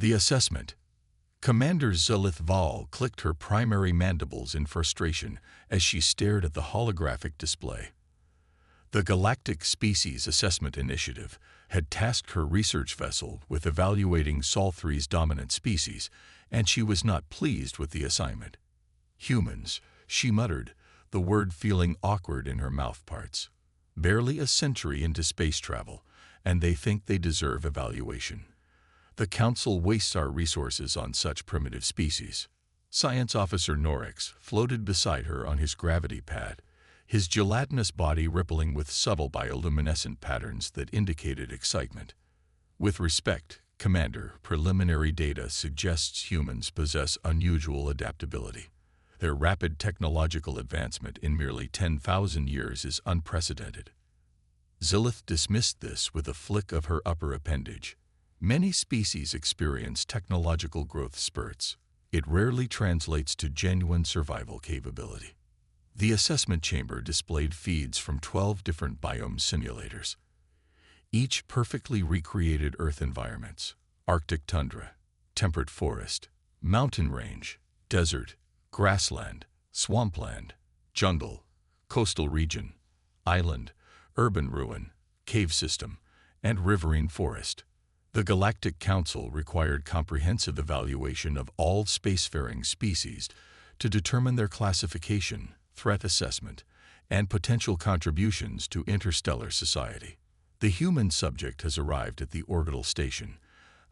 The assessment. Commander Zulith Val clicked her primary mandibles in frustration as she stared at the holographic display. The Galactic Species Assessment Initiative had tasked her research vessel with evaluating Sol-3's dominant species, and she was not pleased with the assignment. Humans, she muttered, the word feeling awkward in her mouth parts. Barely a century into space travel, and they think they deserve evaluation. The Council wastes our resources on such primitive species. Science Officer Norix floated beside her on his gravity pad, his gelatinous body rippling with subtle bioluminescent patterns that indicated excitement. With respect, Commander, preliminary data suggests humans possess unusual adaptability. Their rapid technological advancement in merely 10,000 years is unprecedented. Zulith dismissed this with a flick of her upper appendage. Many species experience technological growth spurts. It rarely translates to genuine survival capability. The assessment chamber displayed feeds from 12 different biome simulators, each perfectly recreated Earth environments: Arctic tundra, temperate forest, mountain range, desert, grassland, swampland, jungle, coastal region, island, urban ruin, cave system, and riverine forest. The Galactic Council required comprehensive evaluation of all spacefaring species to determine their classification, threat assessment, and potential contributions to interstellar society. The human subject has arrived at the orbital station,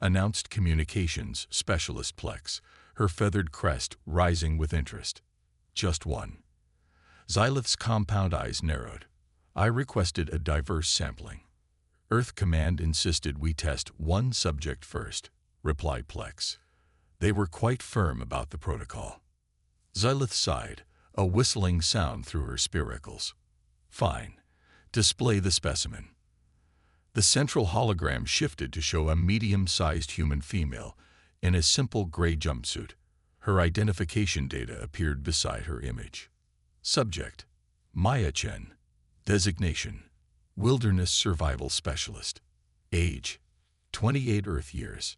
announced Communications Specialist Plex, her feathered crest rising with interest. Just one. Xylith's compound eyes narrowed. I requested a diverse sampling. Earth Command insisted we test one subject first, replied Plex. They were quite firm about the protocol. Xylith sighed, a whistling sound through her spiracles. Fine. Display the specimen. The central hologram shifted to show a medium-sized human female in a simple gray jumpsuit. Her identification data appeared beside her image. Subject: Maya Chen. Designation: Wilderness Survival Specialist. Age: 28 Earth years.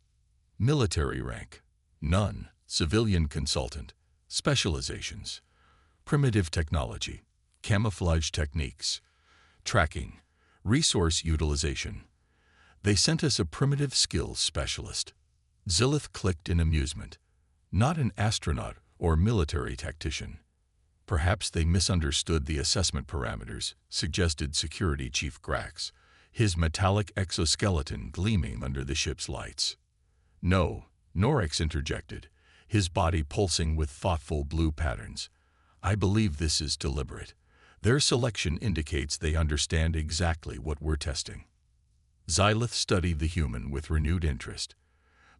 Military rank: none. Civilian consultant. Specializations: primitive technology, camouflage techniques, tracking, resource utilization. They sent us a primitive skills specialist. Zulith clicked in amusement. Not an astronaut or military tactician. Perhaps they misunderstood the assessment parameters, suggested Security Chief Grax, his metallic exoskeleton gleaming under the ship's lights. No, Norix interjected, his body pulsing with thoughtful blue patterns. I believe this is deliberate. Their selection indicates they understand exactly what we're testing. Xylith studied the human with renewed interest.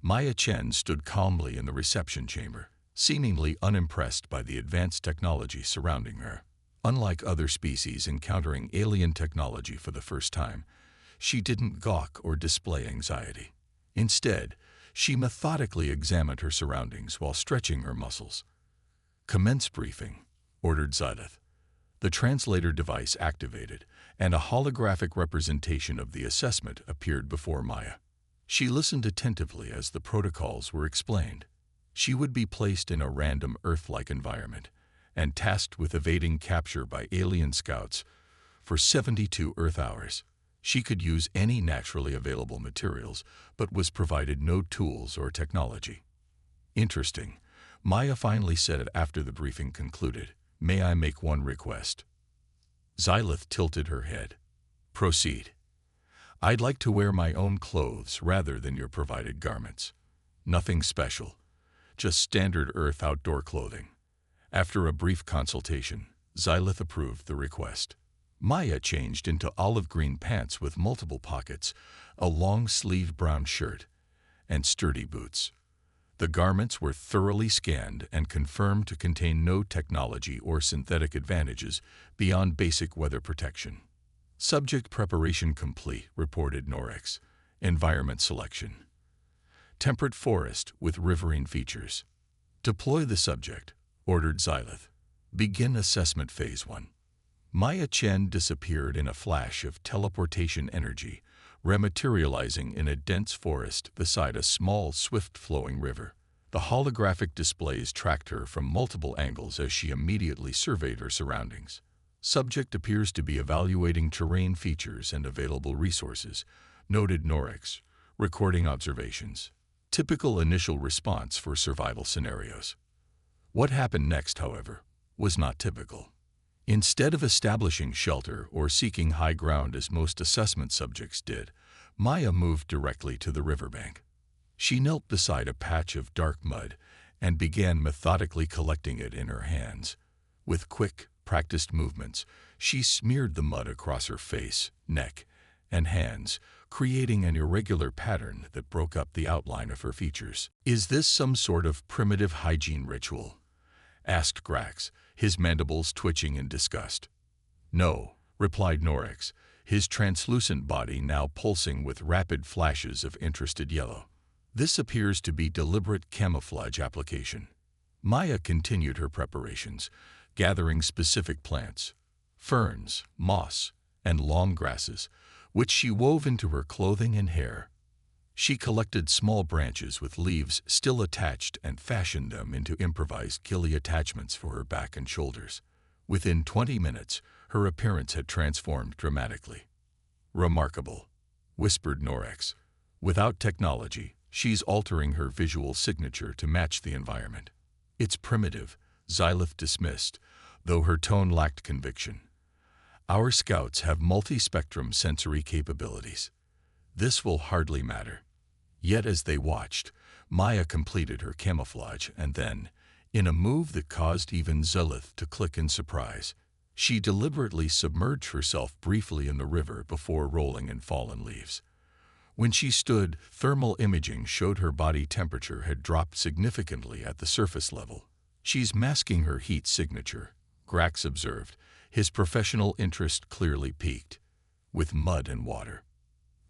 Maya Chen stood calmly in the reception chamber, seemingly unimpressed by the advanced technology surrounding her. Unlike other species encountering alien technology for the first time, she didn't gawk or display anxiety. Instead, she methodically examined her surroundings while stretching her muscles. Commence briefing, ordered Xylith. The translator device activated, and a holographic representation of the assessment appeared before Maya. She listened attentively as the protocols were explained. She would be placed in a random Earth-like environment and tasked with evading capture by alien scouts for 72 Earth hours. She could use any naturally available materials, but was provided no tools or technology. Interesting, Maya finally said it after the briefing concluded. May I make one request? Xylith tilted her head. Proceed. I'd like to wear my own clothes rather than your provided garments. Nothing special, just standard Earth outdoor clothing. After a brief consultation, Xylith approved the request. Maya changed into olive green pants with multiple pockets, a long-sleeved brown shirt, and sturdy boots. The garments were thoroughly scanned and confirmed to contain no technology or synthetic advantages beyond basic weather protection. Subject preparation complete, reported Norix. Environment selection: temperate forest with riverine features. Deploy the subject, ordered Xylith. Begin assessment phase 1. Maya Chen disappeared in a flash of teleportation energy, rematerializing in a dense forest beside a small, swift-flowing river. The holographic displays tracked her from multiple angles as she immediately surveyed her surroundings. Subject appears to be evaluating terrain features and available resources, noted Norix, recording observations. Typical initial response for survival scenarios. What happened next, however, was not typical. Instead of establishing shelter or seeking high ground as most assessment subjects did, Maya moved directly to the riverbank. She knelt beside a patch of dark mud and began methodically collecting it in her hands. With quick, practiced movements, she smeared the mud across her face, neck, and hands, creating an irregular pattern that broke up the outline of her features. "Is this some sort of primitive hygiene ritual?" asked Grax, his mandibles twitching in disgust. "No," replied Norix, his translucent body now pulsing with rapid flashes of interested yellow. "This appears to be deliberate camouflage application." Maya continued her preparations, gathering specific plants, ferns, moss, and long grasses, which she wove into her clothing and hair. She collected small branches with leaves still attached and fashioned them into improvised ghillie attachments for her back and shoulders. Within 20 minutes, her appearance had transformed dramatically. "Remarkable," whispered Norix. "Without technology, she's altering her visual signature to match the environment." "It's primitive," Xylith dismissed, though her tone lacked conviction. "Our scouts have multi-spectrum sensory capabilities. This will hardly matter." Yet as they watched, Maya completed her camouflage and then, in a move that caused even Xylith to click in surprise, she deliberately submerged herself briefly in the river before rolling in fallen leaves. When she stood, thermal imaging showed her body temperature had dropped significantly at the surface level. "She's masking her heat signature," Grax observed, his professional interest clearly piqued. "With mud and water."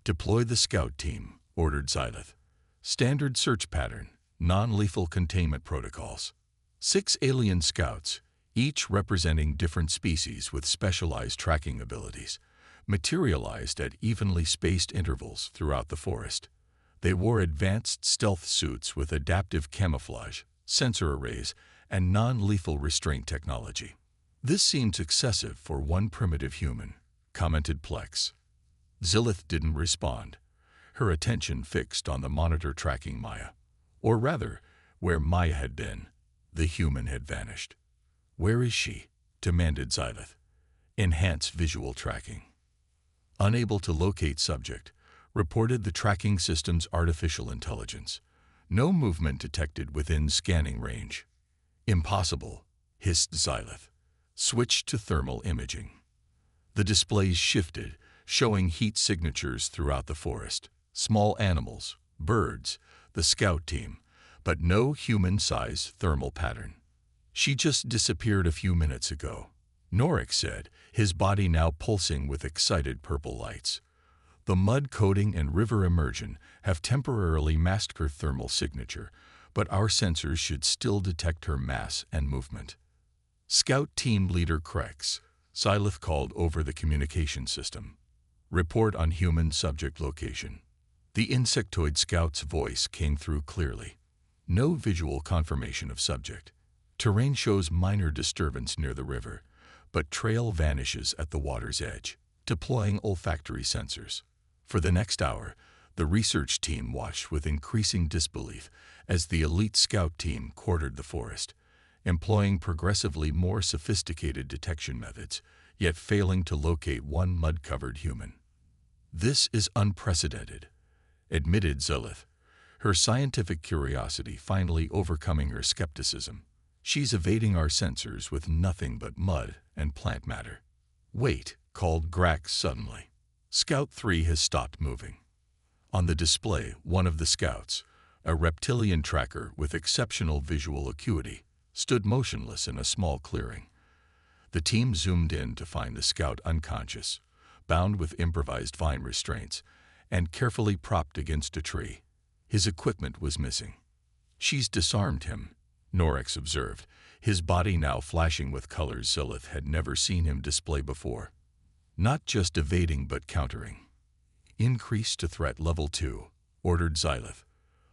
"Deploy the scout team," ordered Xylith. "Standard search pattern, non-lethal containment protocols." 6 alien scouts, each representing different species with specialized tracking abilities, materialized at evenly spaced intervals throughout the forest. They wore advanced stealth suits with adaptive camouflage, sensor arrays, and non-lethal restraint technology. "This seems excessive for one primitive human," commented Plex. Xylith didn't respond, her attention fixed on the monitor tracking Maya. Or rather, where Maya had been, the human had vanished. "Where is she?" demanded Xylith. "Enhance visual tracking." Unable to locate subject, reported the tracking system's artificial intelligence. No movement detected within scanning range. "Impossible," hissed Xylith. Switched to thermal imaging. The displays shifted, showing heat signatures throughout the forest. Small animals, birds, the scout team, but no human-sized thermal pattern. "She just disappeared a few minutes ago," Norix said, his body now pulsing with excited purple lights. "The mud coating and river immersion have temporarily masked her thermal signature, but our sensors should still detect her mass and movement." "Scout Team Leader Krex," Xylith called over the communication system. "Report on human subject location." The insectoid scout's voice came through clearly. No visual confirmation of subject. Terrain shows minor disturbance near the river, but trail vanishes at the water's edge. Deploying olfactory sensors. For the next hour, the research team watched with increasing disbelief as the elite scout team quartered the forest, employing progressively more sophisticated detection methods, yet failing to locate one mud-covered human. "This is unprecedented," admitted Xylith, her scientific curiosity finally overcoming her skepticism. "She's evading our sensors with nothing but mud and plant matter." "Wait," called Grax suddenly. "Scout 3 has stopped moving." On the display, one of the scouts, a reptilian tracker with exceptional visual acuity, stood motionless in a small clearing. The team zoomed in to find the scout unconscious, bound with improvised vine restraints, and carefully propped against a tree. His equipment was missing. "She's disarmed him," Norix observed, his body now flashing with colors Xylith had never seen him display before. "Not just evading but countering." increase to threat level 2, ordered Xylith.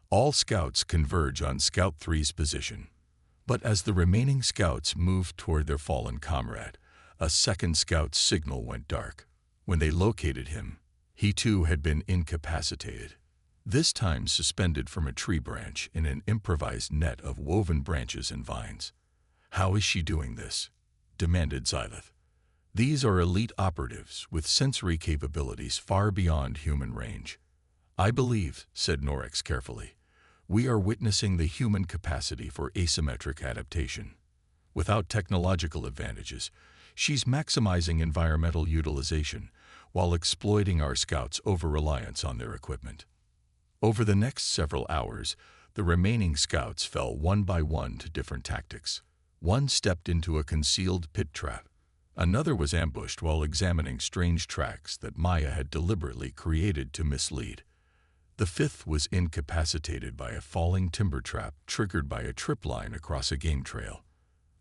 All scouts converge on Scout 3's position. But as the remaining scouts moved toward their fallen comrade, a second scout's signal went dark. When they located him, he too had been incapacitated, this time suspended from a tree branch in an improvised net of woven branches and vines. "How is she doing this?" demanded Xylith. "These are elite operatives with sensory capabilities far beyond human range." "I believe," said Norix carefully, "we are witnessing the human capacity for asymmetric adaptation. Without technological advantages, she's maximizing environmental utilization while exploiting our scouts' over-reliance on their equipment." Over the next several hours, the remaining scouts fell one by one to different tactics. One stepped into a concealed pit trap. Another was ambushed while examining strange tracks that Maya had deliberately created to mislead. The fifth was incapacitated by a falling timber trap triggered by a trip line across a game trail.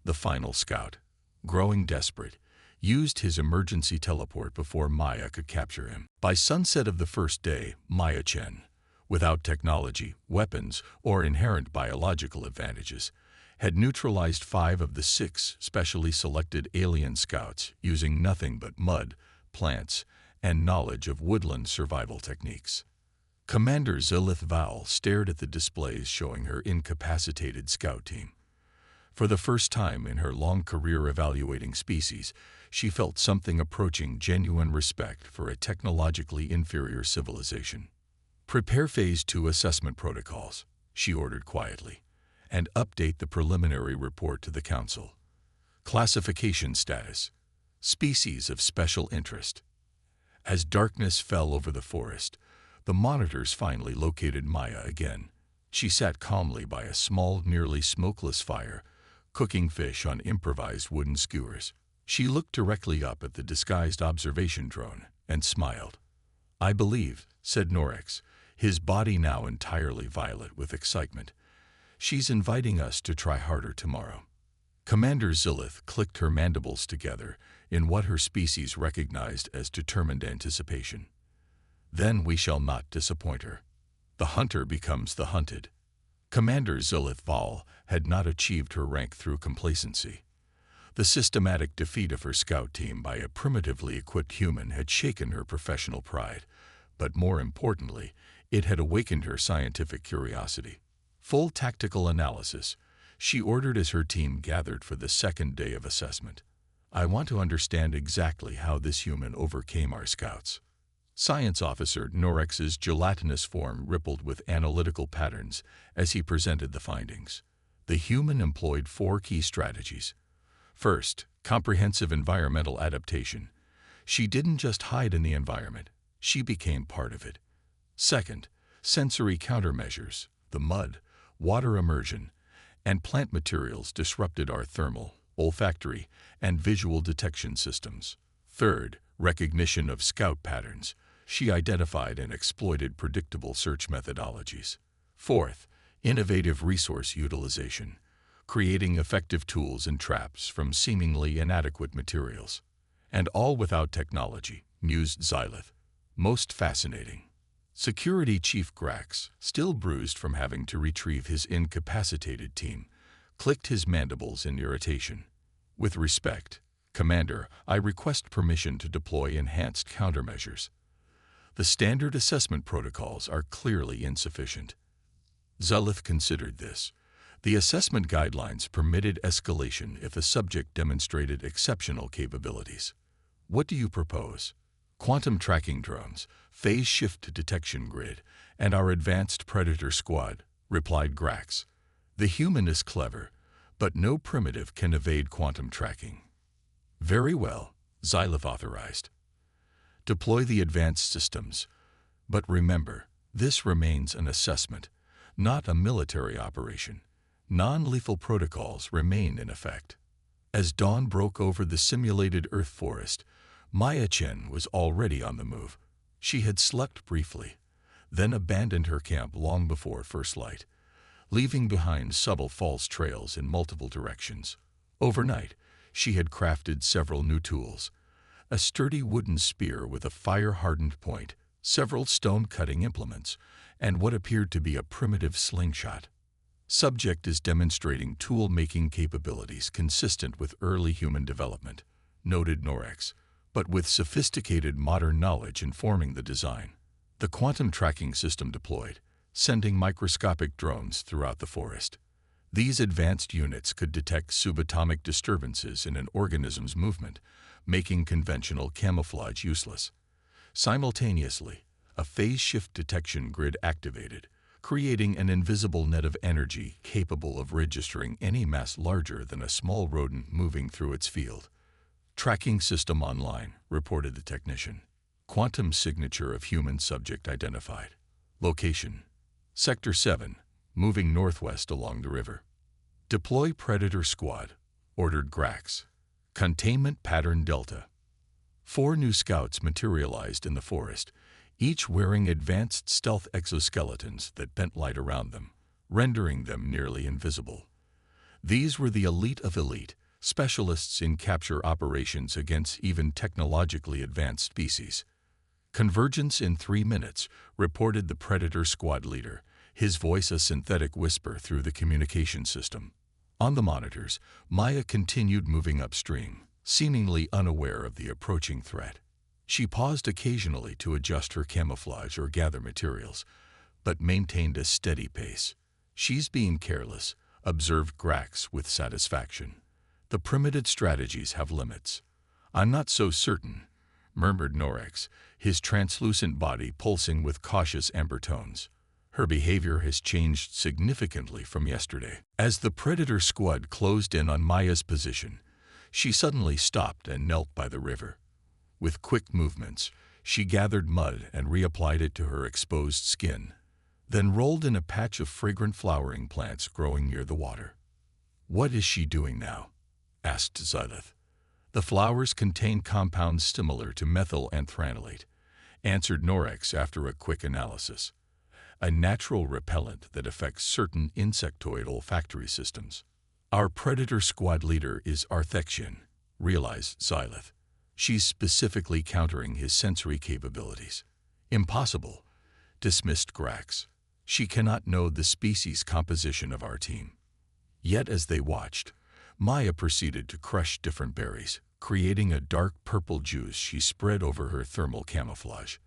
The final scout, growing desperate, used his emergency teleport before Maya could capture him. By sunset of the first day, Maya Chen, without technology, weapons, or inherent biological advantages, had neutralized 5 of the 6 specially selected alien scouts using nothing but mud, plants, and knowledge of woodland survival techniques. Commander Xylith Val stared at the displays showing her incapacitated scout team. For the first time in her long career evaluating species, she felt something approaching genuine respect for a technologically inferior civilization. "Prepare Phase 2 assessment protocols," she ordered quietly, "and update the preliminary report to the Council. Classification status: species of special interest." As darkness fell over the forest, the monitors finally located Maya again. She sat calmly by a small, nearly smokeless fire, cooking fish on improvised wooden skewers. She looked directly up at the disguised observation drone and smiled. "I believe," said Norix, his body now entirely violet with excitement, "she's inviting us to try harder tomorrow." Commander Xylith clicked her mandibles together in what her species recognized as determined anticipation. "Then we shall not disappoint her. The hunter becomes the hunted." Commander Xylith Val had not achieved her rank through complacency. The systematic defeat of her scout team by a primitively equipped human had shaken her professional pride, but more importantly, it had awakened her scientific curiosity. Full tactical analysis, she ordered as her team gathered for the second day of assessment. "I want to understand exactly how this human overcame our scouts." Science Officer Norix's gelatinous form rippled with analytical patterns as he presented the findings. The human employed 4 key strategies. First, comprehensive environmental adaptation. She didn't just hide in the environment, she became part of it. Second, sensory countermeasures. The mud, water immersion, and plant materials disrupted our thermal, olfactory, and visual detection systems. Third, recognition of scout patterns. She identified and exploited predictable search methodologies. Fourth, innovative resource utilization, creating effective tools and traps from seemingly inadequate materials. And all without technology, mused Xylith. Most fascinating. Security Chief Grax, still bruised from having to retrieve his incapacitated team, clicked his mandibles in irritation. "With respect, Commander, I request permission to deploy enhanced countermeasures. The standard assessment protocols are clearly insufficient." Xylith considered this. The assessment guidelines permitted escalation if a subject demonstrated exceptional capabilities. "What do you propose?" "Quantum tracking drones, phase shift detection grid, and our advanced predator squad," replied Grax. "The human is clever, but no primitive can evade quantum tracking." "Very well," Xylith authorized. "Deploy the advanced systems. But remember, this remains an assessment, not a military operation. Non-lethal protocols remain in effect." As dawn broke over the simulated Earth forest, Maya Chen was already on the move. She had slept briefly, then abandoned her camp long before first light, leaving behind subtle false trails in multiple directions. Overnight, she had crafted several new tools: a sturdy wooden spear with a fire-hardened point, several stone-cutting implements, and what appeared to be a primitive slingshot. Subject is demonstrating tool-making capabilities consistent with early human development, noted Norex, but with sophisticated modern knowledge informing the design. The quantum tracking system deployed, sending microscopic drones throughout the forest. These advanced units could detect subatomic disturbances in an organism's movement, making conventional camouflage useless. Simultaneously, a phase shift detection grid activated, creating an invisible net of energy capable of registering any mass larger than a small rodent moving through its field. Tracking system online, reported the technician. Quantum signature of human subject identified. Location: Sector 7, moving northwest along the river. Deploy Predator Squad, ordered Grax. Containment pattern Delta. 4 new scouts materialized in the forest, each wearing advanced stealth exoskeletons that bent light around them, rendering them nearly invisible. These were the elite of elite, specialists in capture operations against even technologically advanced species. Convergence in 3 minutes, reported the Predator Squad leader, his voice a synthetic whisper through the communication system. On the monitors, Maya continued moving upstream, seemingly unaware of the approaching threat. She paused occasionally to adjust her camouflage or gather materials, but maintained a steady pace. "She's being careless," observed Grax with satisfaction. "The primitive strategies have limits." "I'm not so certain," murmured Norex, his translucent body pulsing with cautious amber tones. "Her behavior has changed significantly from yesterday." As the Predator Squad closed in on Maya's position, she suddenly stopped and knelt by the river. With quick movements, she gathered mud and reapplied it to her exposed skin, then rolled in a patch of fragrant flowering plants growing near the water. "What is she doing now?" asked Xylith. "The flowers contain compounds similar to methyl anthranilate," answered Norex after a quick analysis. "A natural repellent that affects certain insectoid olfactory systems." "Our Predator Squad leader is Arthexian," realized Xylith. "She's specifically countering his sensory capabilities." "Impossible," dismissed Grax. "She cannot know the species composition of our team." Yet as they watched, Maya proceeded to crush different berries, creating a dark purple juice she spread over her thermal camouflage.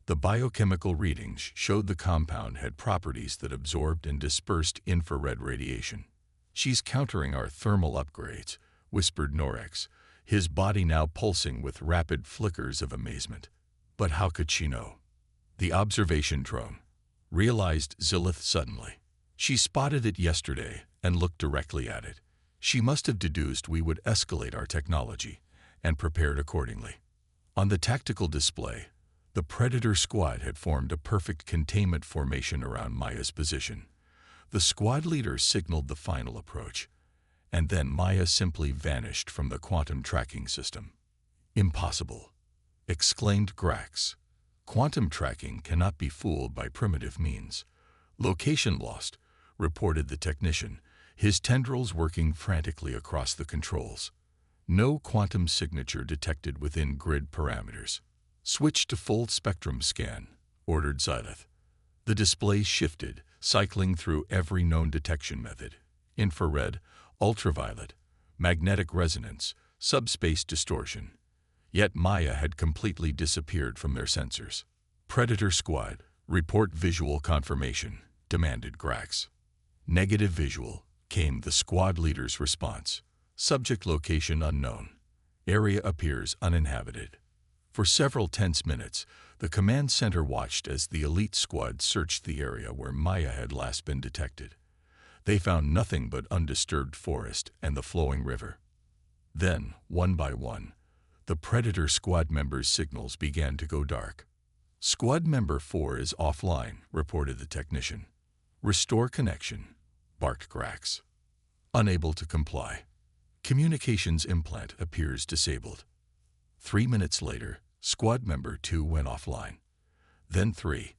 The biochemical readings showed the compound had properties that absorbed and dispersed infrared radiation. "She's countering our thermal upgrades," whispered Norex, his body now pulsing with rapid flickers of amazement. "But how could she know?" "The observation drone," realized Xylith suddenly. "She spotted it yesterday and looked directly at it. She must have deduced we would escalate our technology and prepared accordingly." On the tactical display, the Predator Squad had formed a perfect containment formation around Maya's position. The squad leader signaled the final approach, and then Maya simply vanished from the quantum tracking system. "Impossible," exclaimed Grax. "Quantum tracking cannot be fooled by primitive means." "Location lost," reported the technician, his tendrils working frantically across the controls. "No quantum signature detected within grid parameters." "Switch to full spectrum scan," ordered Xylith. The display shifted, cycling through every known detection method: infrared, ultraviolet, magnetic resonance, subspace distortion. Yet Maya had completely disappeared from their sensors. "Predator Squad, report visual confirmation," demanded Grax. "Negative visual," came the squad leader's response. "Subject location unknown. Area appears uninhabited." For several tense minutes, the command center watched as the elite squad searched the area where Maya had last been detected. They found nothing but undisturbed forest and the flowing river. Then, one by one, the Predator Squad members' signals began to go dark. "Squad member 4 is offline," reported the technician. "Restore connection," barked Grax. Unable to comply. Communications implant appears disabled. 3 minutes later, Squad member 2 went offline. Then 3.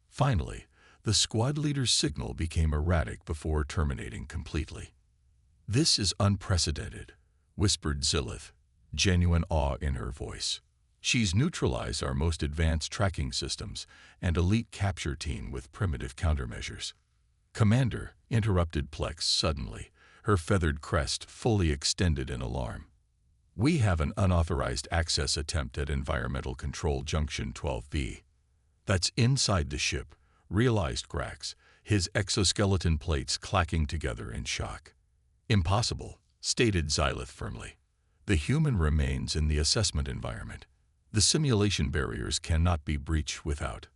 Finally, the squad leader's signal became erratic before terminating completely. "This is unprecedented," whispered Xylith, genuine awe in her voice. She's neutralized our most advanced tracking systems and elite capture team with primitive countermeasures. Commander, interrupted Plex suddenly, her feathered crest fully extended in alarm. We have an unauthorized access attempt at Environmental Control Junction 12B. That's inside the ship, realized Grax, his exoskeleton plates clacking together in shock. Impossible, stated Xylith firmly. The human remains in the assessment environment. The simulation barriers cannot be breached without.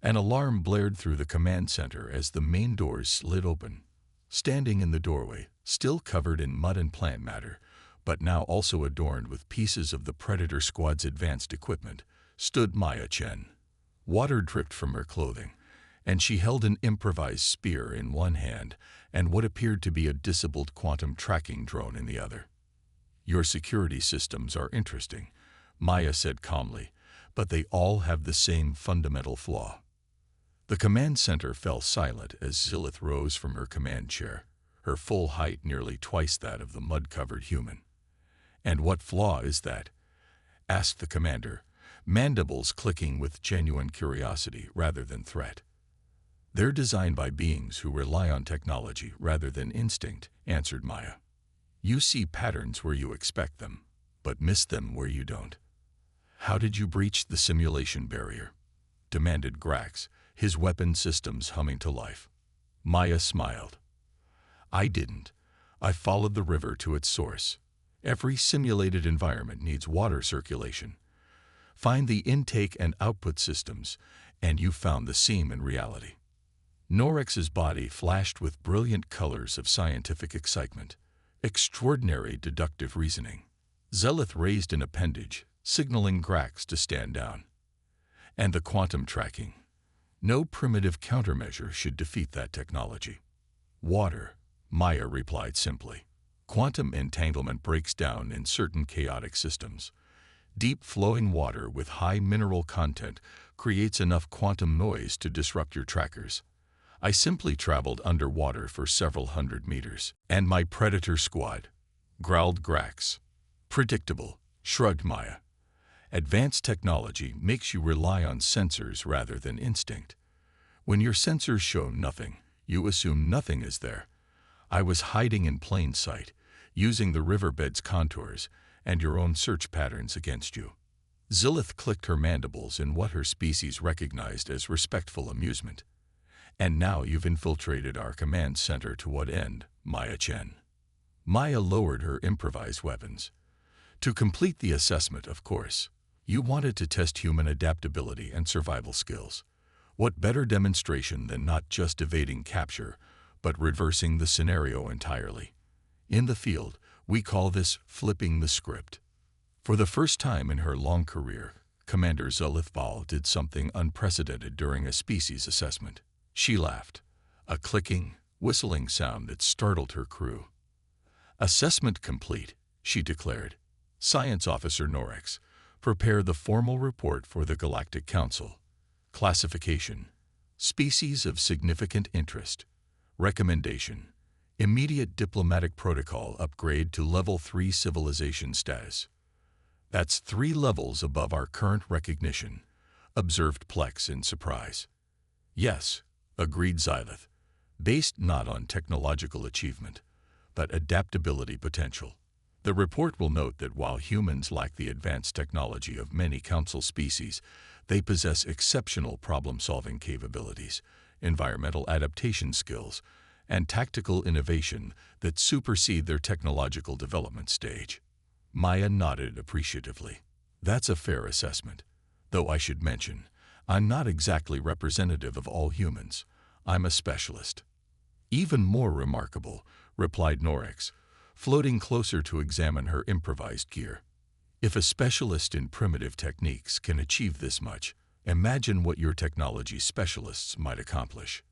An alarm blared through the command center as the main doors slid open. Standing in the doorway, still covered in mud and plant matter, but now also adorned with pieces of the Predator Squad's advanced equipment, stood Maya Chen. Water dripped from her clothing, and she held an improvised spear in one hand and what appeared to be a disabled quantum tracking drone in the other. Your security systems are interesting, Maya said calmly, but they all have the same fundamental flaw. The command center fell silent as Xylith rose from her command chair, her full height nearly twice that of the mud-covered human. "And what flaw is that?" asked the commander, mandibles clicking with genuine curiosity rather than threat. "They're designed by beings who rely on technology rather than instinct," answered Maya. "You see patterns where you expect them, but miss them where you don't." "How did you breach the simulation barrier?" demanded Grax, his weapon systems humming to life. Maya smiled. "I didn't. I followed the river to its source. Every simulated environment needs water circulation. Find the intake and output systems, and you found the seam in reality." Norex's body flashed with brilliant colors of scientific excitement. Extraordinary deductive reasoning. Xylith raised an appendage, signaling Grax to stand down. "And the quantum tracking. No primitive countermeasure should defeat that technology." "Water," Maya replied simply. "Quantum entanglement breaks down in certain chaotic systems. Deep flowing water with high mineral content creates enough quantum noise to disrupt your trackers. I simply traveled underwater for several hundred meters. And my Predator Squad," growled Grax. "Predictable," shrugged Maya. "Advanced technology makes you rely on sensors rather than instinct. When your sensors show nothing, you assume nothing is there. I was hiding in plain sight, using the riverbed's contours and your own search patterns against you." Xylith clicked her mandibles in what her species recognized as respectful amusement. "And now you've infiltrated our command center to what end, Maya Chen?" Maya lowered her improvised weapons. "To complete the assessment, of course. You wanted to test human adaptability and survival skills. What better demonstration than not just evading capture, but reversing the scenario entirely? In the field, we call this flipping the script." For the first time in her long career, Commander Xylith Val did something unprecedented during a species assessment. She laughed, a clicking, whistling sound that startled her crew. "Assessment complete," she declared. "Science Officer Norex, prepare the formal report for the Galactic Council. Classification: Species of significant interest. Recommendation: Immediate diplomatic protocol upgrade to Level 3 civilization status." "That's 3 levels above our current recognition," observed Plex in surprise. "Yes," agreed Xylith, "based not on technological achievement, but adaptability potential. The report will note that while humans lack the advanced technology of many council species, they possess exceptional problem-solving capabilities, environmental adaptation skills, and tactical innovation that supersede their technological development stage." Maya nodded appreciatively. "That's a fair assessment. Though I should mention, I'm not exactly representative of all humans. I'm a specialist." "Even more remarkable," replied Norex, floating closer to examine her improvised gear. "If a specialist in primitive techniques can achieve this much, imagine what your technology specialists might accomplish."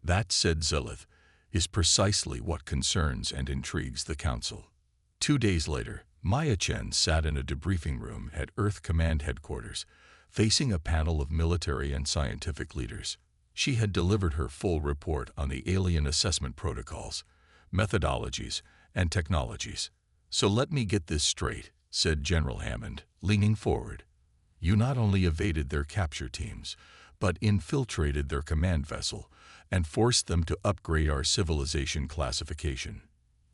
"That," said Xylith, "is precisely what concerns and intrigues the Council." 2 days later, Maya Chen sat in a debriefing room at Earth Command Headquarters, facing a panel of military and scientific leaders. She had delivered her full report on the alien assessment protocols, methodologies, and technologies. "So let me get this straight," said General Hammond, leaning forward. You not only evaded their capture teams, but infiltrated their command vessel and forced them to upgrade our civilization classification.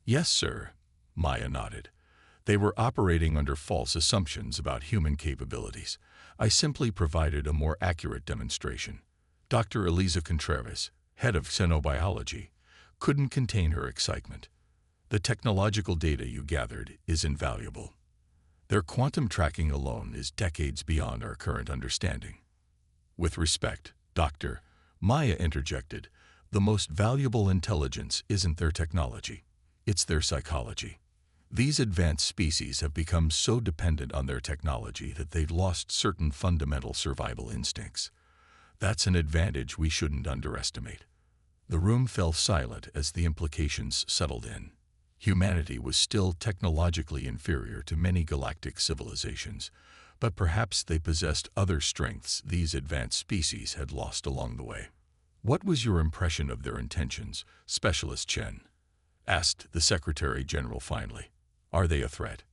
Yes, sir, Maya nodded. They were operating under false assumptions about human capabilities. I simply provided a more accurate demonstration. Dr. Eliza Contreras, head of xenobiology, couldn't contain her excitement. The technological data you gathered is invaluable. Their quantum tracking alone is decades beyond our current understanding. With respect, Doctor, Maya interjected, the most valuable intelligence isn't their technology, it's their psychology. These advanced species have become so dependent on their technology that they've lost certain fundamental survival instincts. That's an advantage we shouldn't underestimate. The room fell silent as the implications settled in. Humanity was still technologically inferior to many galactic civilizations, but perhaps they possessed other strengths these advanced species had lost along the way. What was your impression of their intentions, Specialist Chen? Asked the Secretary General finally. Are they a threat?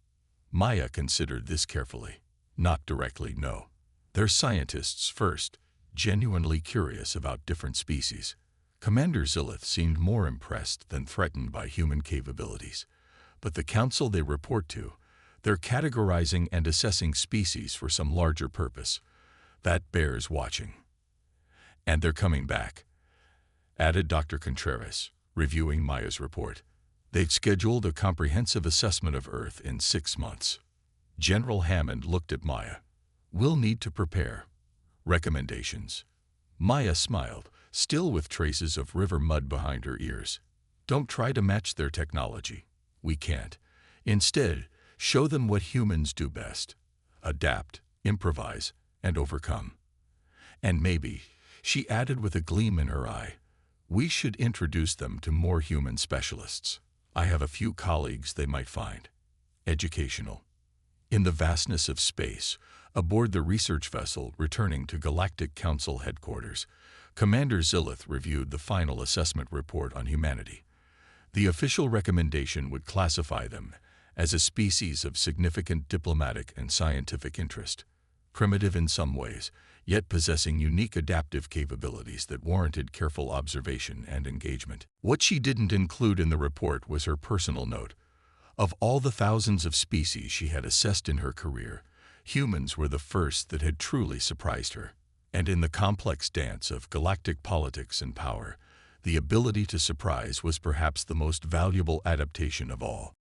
Maya considered this carefully. Not directly, no. They're scientists first, genuinely curious about different species. Commander Zillith seemed more impressed than threatened by human capabilities. But the council they report to, they're categorizing and assessing species for some larger purpose. That bears watching. And they're coming back, added Dr. Contreras, reviewing Maya's report. They've scheduled a comprehensive assessment of Earth in 6 months. General Hammond looked at Maya. We'll need to prepare. Recommendations. Maya smiled, still with traces of river mud behind her ears. Don't try to match their technology. We can't. Instead, show them what humans do best. Adapt, improvise, and overcome. And maybe, she added with a gleam in her eye, we should introduce them to more human specialists. I have a few colleagues they might find educational. In the vastness of space, aboard the research vessel returning to Galactic Council headquarters, Commander Zillith reviewed the final assessment report on humanity. The official recommendation would classify them as a species of significant diplomatic and scientific interest, primitive in some ways, yet possessing unique adaptive capabilities that warranted careful observation and engagement. What she didn't include in the report was her personal note. Of all the thousands of species she had assessed in her career, humans were the first that had truly surprised her. And in the complex dance of galactic politics and power, the ability to surprise was perhaps the most valuable adaptation of all.